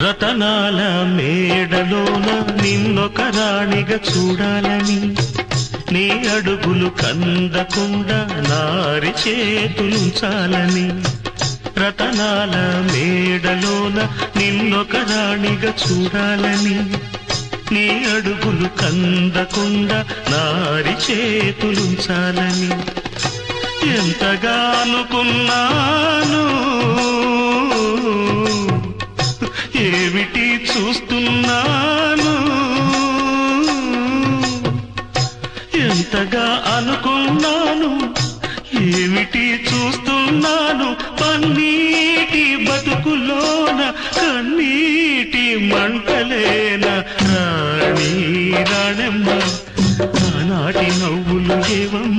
రతనాల మేడలోన నిన్నొక రాణిగా చూడాలని, నీ అడుగులు కందకుండా నారి చేతులుంచాలని. రతనాల మేడలోన నిన్నొక రాణిగా చూడాలని, నీ అడుగులు కందకుండా నారి చేతులుంచాలని. ఎంతగా అనుకున్నాను, ఏమిటి చూస్తున్నాను. ఎంతగా అనుకున్నాను, ఏమిటి చూస్తున్నాను. పన్నీటి బతుకులోన కన్నీటి మంటలేన రాణి రాణమ్మ, ఆనాటి నవ్వులు ఏవమ్మ.